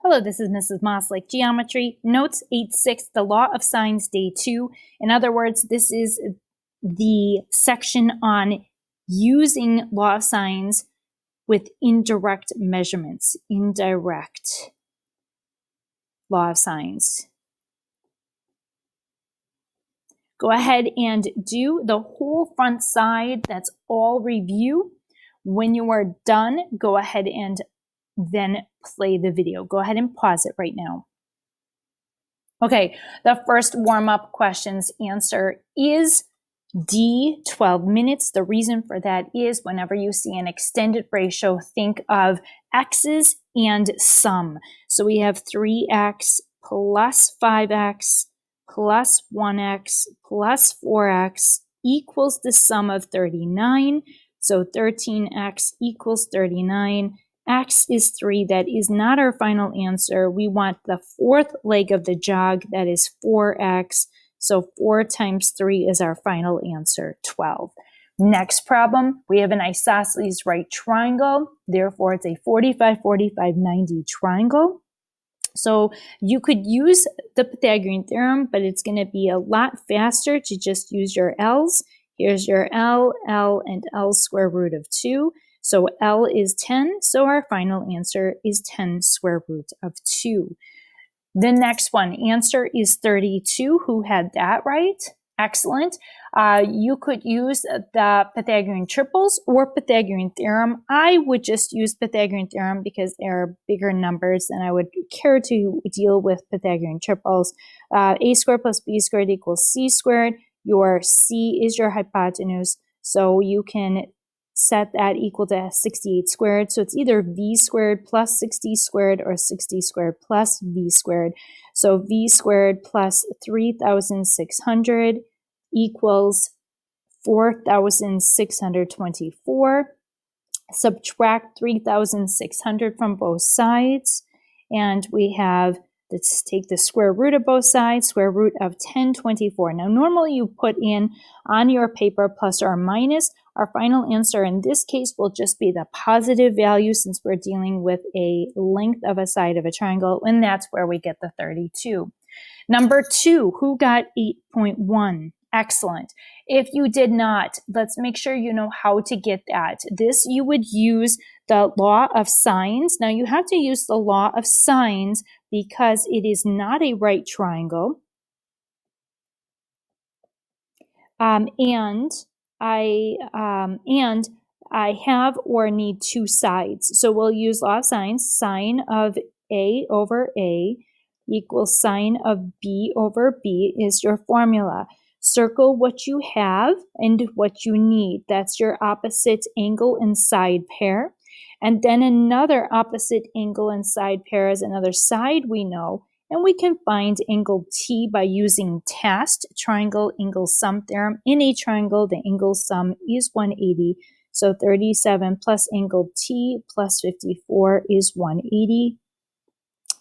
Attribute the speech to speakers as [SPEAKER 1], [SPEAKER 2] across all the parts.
[SPEAKER 1] Hello, this is Mrs. Moss, like Geometry. Notes 8.6, the Law of Sines, Day 2. In other words, this is the section on using law of sines with indirect measurements. Indirect law of sines. Go ahead and do the whole front side. That's all review. When you are done, go ahead and then play the video. Go ahead and pause it right now. Okay, the first warm-up questions answer is D, 12 minutes. The reason for that is whenever you see an extended ratio, think of x's and sum. So we have 3x plus 5x plus 1x plus 4x equals the sum of 39. So 13x equals 39. X is 3. That is not our final answer. We want the fourth leg of the jog. That is 4x. So 4 times 3 is our final answer, 12. Next problem, we have an isosceles right triangle. Therefore, it's a 45, 45, 90 triangle. So you could use the Pythagorean theorem, but it's going to be a lot faster to just use your L's. Here's your L, and L square root of 2. So L is 10, so our final answer is 10 square root of 2. The next one, answer is 32. Who had that right? Excellent. You could use the Pythagorean triples or Pythagorean theorem. I would just use Pythagorean theorem because there are bigger numbers and I would care to deal with Pythagorean triples. A squared plus B squared equals C squared. Your C is your hypotenuse, so you can set that equal to 68 squared. So it's either V squared plus 60 squared or 60 squared plus V squared. So V squared plus 3,600 equals 4,624. Subtract 3,600 from both sides. And we have, let's take the square root of both sides, square root of 1024. Now, normally you put in on your paper plus or minus. Our final answer in this case will just be the positive value since we're dealing with a length of a side of a triangle, and that's where we get the 32. Number 2, who got 8.1? Excellent. If you did not, let's make sure you know how to get that. This, you would use the law of sines. Now, you have to use the law of sines because it is not a right triangle. And I have or need two sides. So we'll use law of sines. Sine of A over A equals sine of B over B is your formula. Circle what you have and what you need. That's your opposite angle and side pair. And then another opposite angle and side pair is another side we know. And we can find angle T by using TAST, triangle angle sum theorem. In a triangle, the angle sum is 180. So 37 plus angle T plus 54 is 180.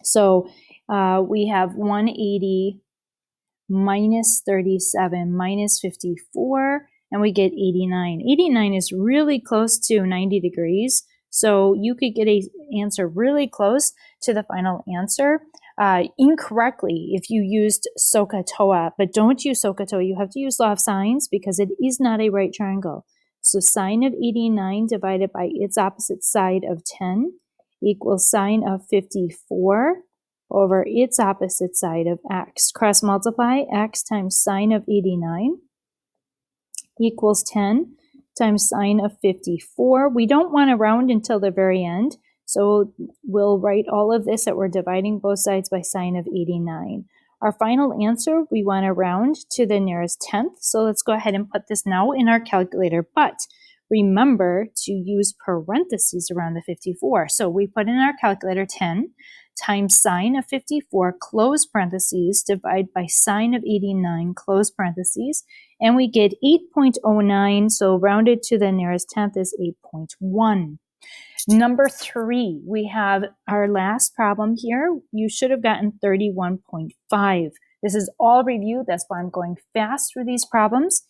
[SPEAKER 1] So we have 180 minus 37 minus 54, and we get 89. 89 is really close to 90 degrees. So you could get an answer really close to the final answer. Incorrectly if you used SOHCAHTOA, but don't use SOHCAHTOA. You have to use law of sines because it is not a right triangle. So sine of 89 divided by its opposite side of 10 equals sine of 54 over its opposite side of x. Cross multiply x times sine of 89 equals 10 times sine of 54. We don't want to round until the very end. So we'll write all of this that we're dividing both sides by sine of 89. Our final answer, we want to round to the nearest tenth. So let's go ahead and put this now in our calculator. But remember to use parentheses around the 54. So we put in our calculator 10 times sine of 54, close parentheses, divide by sine of 89, close parentheses, and we get 8.09. So rounded to the nearest tenth is 8.1. Number 3, we have our last problem here. You should have gotten 31.5. This is all review. That's why I'm going fast through these problems.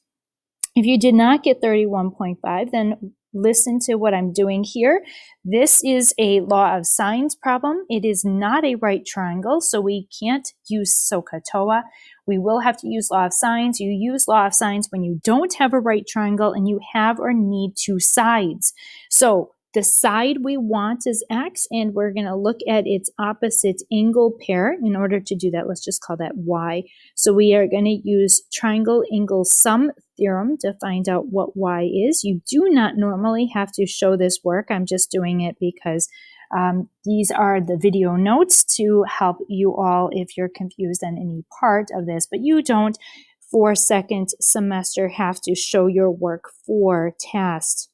[SPEAKER 1] If you did not get 31.5, then listen to what I'm doing here. This is a law of sines problem. It is not a right triangle, so we can't use SOHCAHTOA. We will have to use law of sines. You use law of sines when you don't have a right triangle and you have or need two sides. So the side we want is x, and we're going to look at its opposite angle pair. In order to do that, let's just call that y. So we are going to use triangle angle sum theorem to find out what y is. You do not normally have to show this work. I'm just doing it because these are the video notes to help you all if you're confused on any part of this, but you don't for second semester have to show your work for test.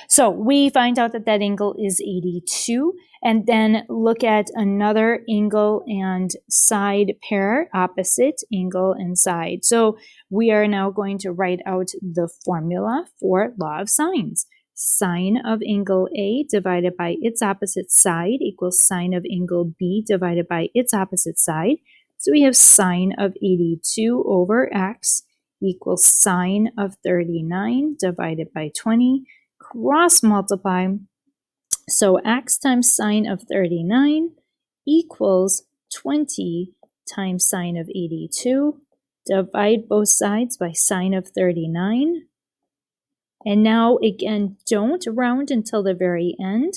[SPEAKER 1] So we find out that that angle is 82, and then look at another angle and side pair, opposite angle and side. So we are now going to write out the formula for law of sines. Sine of angle A divided by its opposite side equals sine of angle B divided by its opposite side. So we have sine of 82 over x equals sine of 39 divided by 20. Cross multiply. So x times sine of 39 equals 20 times sine of 82. Divide both sides by sine of 39. And now, again, don't round until the very end.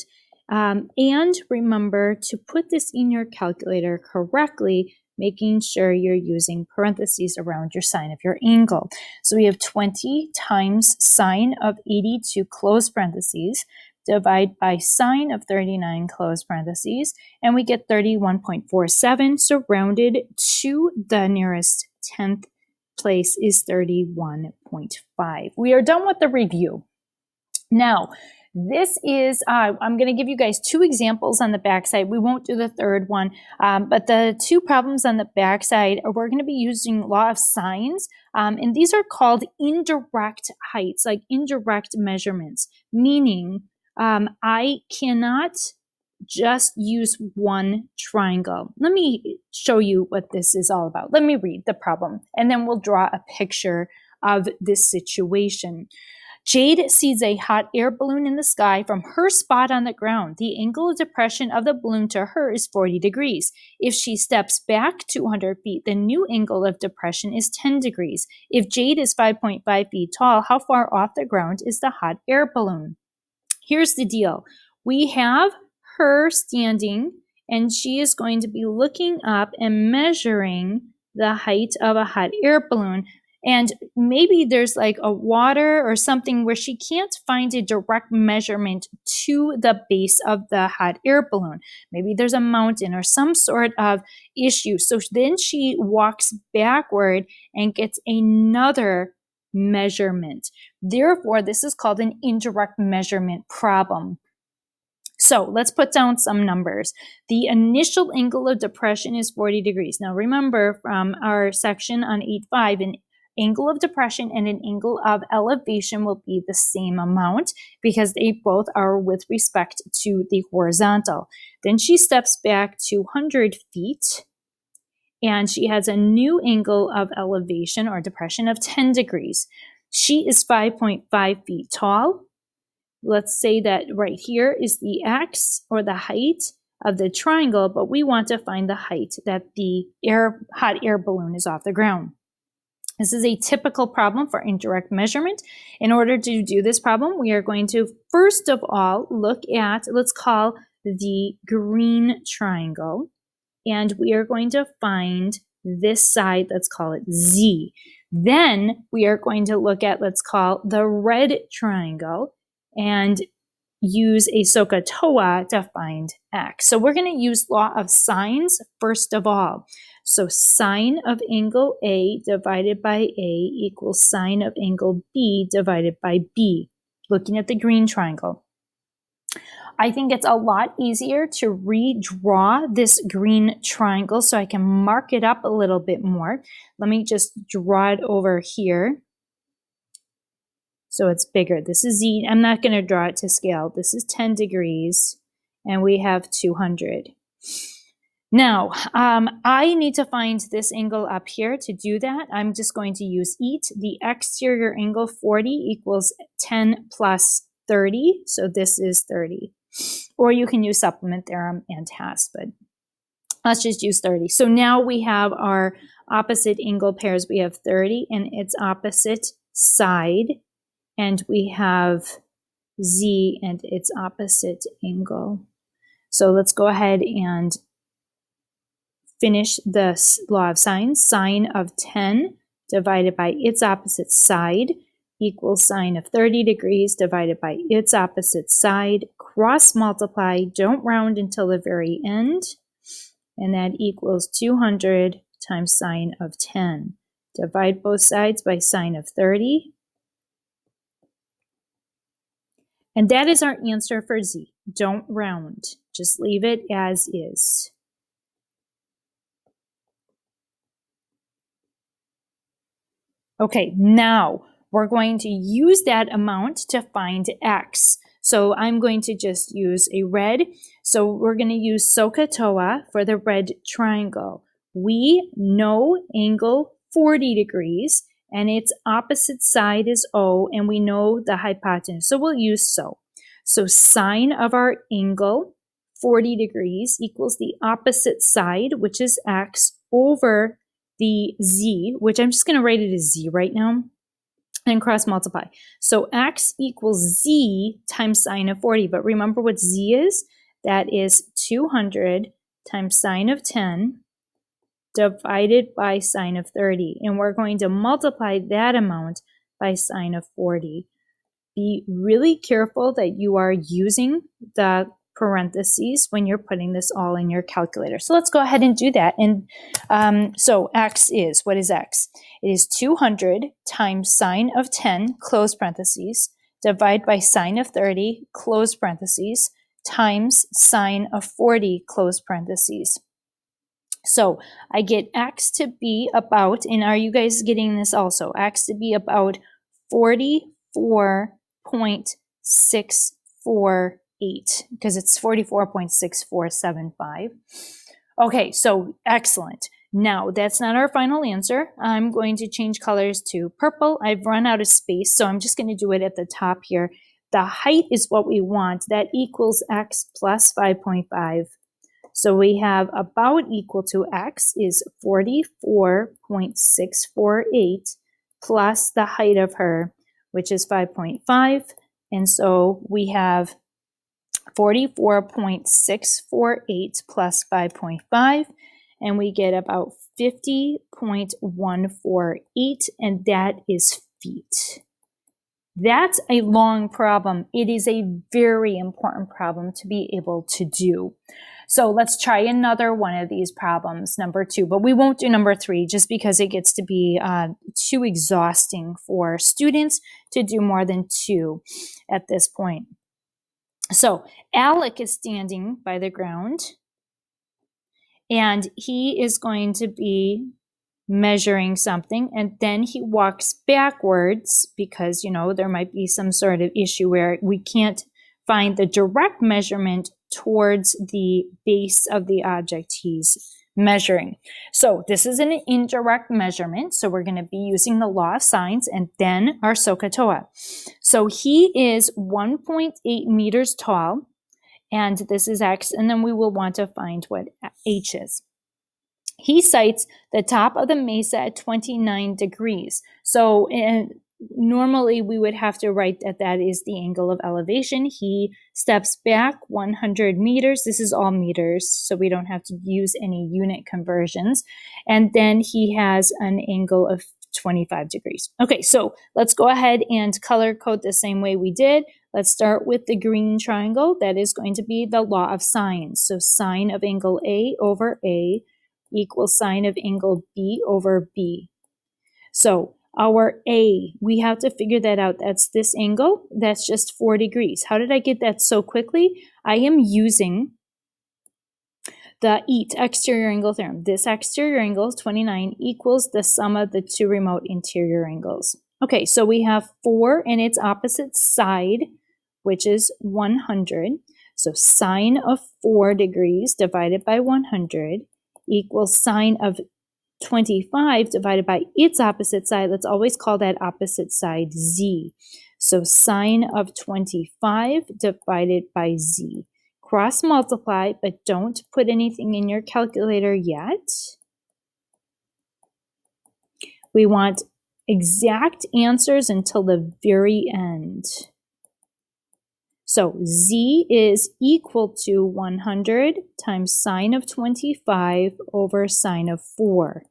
[SPEAKER 1] And remember to put this in your calculator correctly, making sure you're using parentheses around your sine of your angle. So we have 20 times sine of 82, close parentheses, divide by sine of 39, close parentheses, and we get 31.47. So rounded to the nearest tenth place is 31.5. We are done with the review. Now, this is, I'm going to give you guys two examples on the backside. We won't do the third one, but the two problems on the backside, we're going to be using law of sines, and these are called indirect heights, like indirect measurements, meaning I cannot just use one triangle. Let me show you what this is all about. Let me read the problem, and then we'll draw a picture of this situation. Jade sees a hot air balloon in the sky from her spot on the ground. The angle of depression of the balloon to her is 40 degrees. If she steps back 200 feet, the new angle of depression is 10 degrees. If Jade is 5.5 feet tall, how far off the ground is the hot air balloon? Here's the deal. We have her standing, and she is going to be looking up and measuring the height of a hot air balloon. And maybe there's like a water or something where she can't find a direct measurement to the base of the hot air balloon. Maybe there's a mountain or some sort of issue. So then she walks backward and gets another measurement. Therefore, this is called an indirect measurement problem. So let's put down some numbers. The initial angle of depression is 40 degrees. Now remember from our section on 8.5, an angle of depression and an angle of elevation will be the same amount because they both are with respect to the horizontal. Then she steps back 200 feet and she has a new angle of elevation or depression of 10 degrees. She is 5.5 feet tall. Let's say that right here is the x, or the height of the triangle, but we want to find the height that the hot air balloon is off the ground. This is a typical problem for indirect measurement. In order to do this problem, we are going to first of all look at, let's call the green triangle, and we are going to find this side, let's call it Z. Then we are going to look at, let's call the red triangle, and use a SOHCAHTOA to find x. So we're going to use law of sines first of all. So sine of angle A divided by A equals sine of angle B divided by B. Looking at the green triangle. I think it's a lot easier to redraw this green triangle so I can mark it up a little bit more. Let me just draw it over here. So it's bigger. This is Z. I'm not going to draw it to scale. This is 10 degrees, and we have 200. Now, I need to find this angle up here. To do that, I'm just going to use EAT. The exterior angle 40 equals 10 plus 30. So this is 30. Or you can use supplement theorem and TAS, but let's just use 30. So now we have our opposite angle pairs. We have 30 and its opposite side, and we have Z and its opposite angle. So let's go ahead and finish the law of sines. Sine of 10 divided by its opposite side equals sine of 30 degrees divided by its opposite side. Cross multiply, don't round until the very end, and that equals 200 times sine of 10. Divide both sides by sine of 30. And that is our answer for Z. Don't round, just leave it as is. Okay, now we're going to use that amount to find X. So I'm going to just use a red. So we're going to use SOHCAHTOA for the red triangle. We know angle 40 degrees and its opposite side is O, and we know the hypotenuse. So we'll use SO. So sine of our angle 40 degrees equals the opposite side, which is X, over the Z, which I'm just going to write it as Z right now, and cross multiply. So X equals Z times sine of 40. But remember what Z is? That is 200 times sine of 10 divided by sine of 30. And we're going to multiply that amount by sine of 40. Be really careful that you are using the parentheses when you're putting this all in your calculator. So let's go ahead and do that. And so X is, what is X? It is 200 times sine of 10, close parentheses, divide by sine of 30, close parentheses, times sine of 40, close parentheses. So I get X to be about, and are you guys getting this also? X to be about 44.648, because it's 44.6475. Okay, so excellent. Now, that's not our final answer. I'm going to change colors to purple. I've run out of space, so I'm just going to do it at the top here. The height is what we want. That equals X plus 5.5. So we have about equal to X is 44.648 plus the height of her, which is 5.5. And so we have 44.648 plus 5.5, and we get about 50.148, and that is feet. That's a long problem. It is a very important problem to be able to do. So let's try another one of these problems, number 2, but we won't do number 3 just because it gets to be too exhausting for students to do more than 2 at this point. So Alec is standing by the ground, and he is going to be measuring something, and then he walks backwards because, you know, there might be some sort of issue where we can't find the direct measurement towards the base of the object he's measuring. So this is an indirect measurement, so we're going to be using the law of sines and then our SOHCAHTOA. So he is 1.8 meters tall, and this is X, and then we will want to find what H is. He sights the top of the mesa at 29 degrees. So normally we would have to write that that is the angle of elevation. He steps back 100 meters. This is all meters, so we don't have to use any unit conversions. And then he has an angle of 25 degrees. Okay, so let's go ahead and color code the same way we did. Let's start with the green triangle. That is going to be the law of sines. So sine of angle A over A equals sine of angle B over B. So our A, we have to figure that out. That's this angle. That's just 4 degrees. How did I get that so quickly? I am using the EAT, exterior angle theorem. This exterior angle, 29, equals the sum of the 2 remote interior angles. Okay, so we have 4 and its opposite side, which is 100. So sine of 4 degrees divided by 100 equals sine of 25 divided by its opposite side. Let's always call that opposite side z. So sine of 25 divided by z. Cross multiply, but don't put anything in your calculator yet. We want exact answers until the very end. So z is equal to 100 times sine of 25 over sine of 4.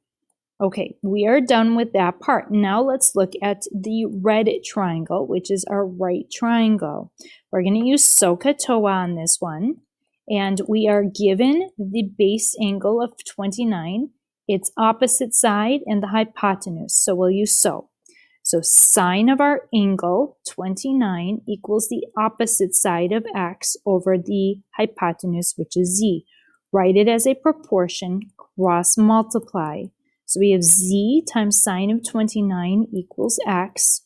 [SPEAKER 1] Okay, we are done with that part. Now let's look at the red triangle, which is our right triangle. We're going to use SOHCAHTOA on this one. And we are given the base angle of 29, its opposite side, and the hypotenuse. So we'll use SO. So sine of our angle, 29, equals the opposite side of x over the hypotenuse, which is z. Write it as a proportion, cross multiply. So we have z times sine of 29 equals x.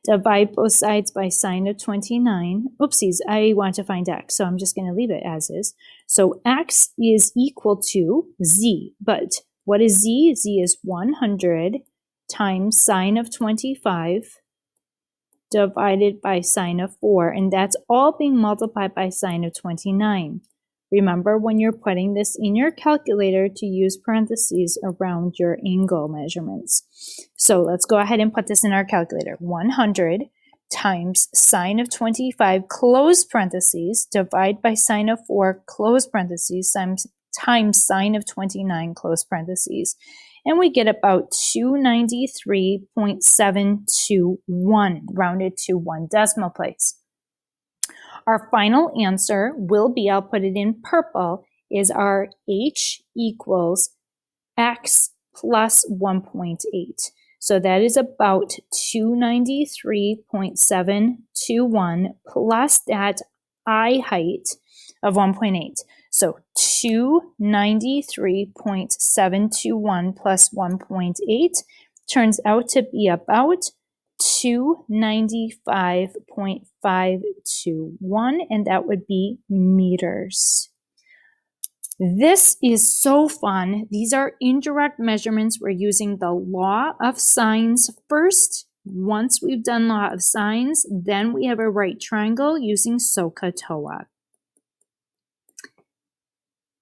[SPEAKER 1] Divide both sides by sine of 29. Oopsies, I want to find x, so I'm just going to leave it as is. So x is equal to z, but what is z? Z is 100 times sine of 25 divided by sine of 4, and that's all being multiplied by sine of 29. Remember, when you're putting this in your calculator, to use parentheses around your angle measurements. So let's go ahead and put this in our calculator. 100 times sine of 25, close parentheses, divide by sine of 4, close parentheses, times sine of 29, close parentheses. And we get about 293.721, rounded to 1 decimal place. Our final answer will be, I'll put it in purple, is our h equals x plus 1.8. So that is about 293.721 plus that I height of 1.8. So 293.721 plus 1.8 turns out to be about 295.521, and that would be meters. This is so fun. These are indirect measurements. We're using the law of sines first. Once we've done law of sines, then we have a right triangle using SOHCAHTOA.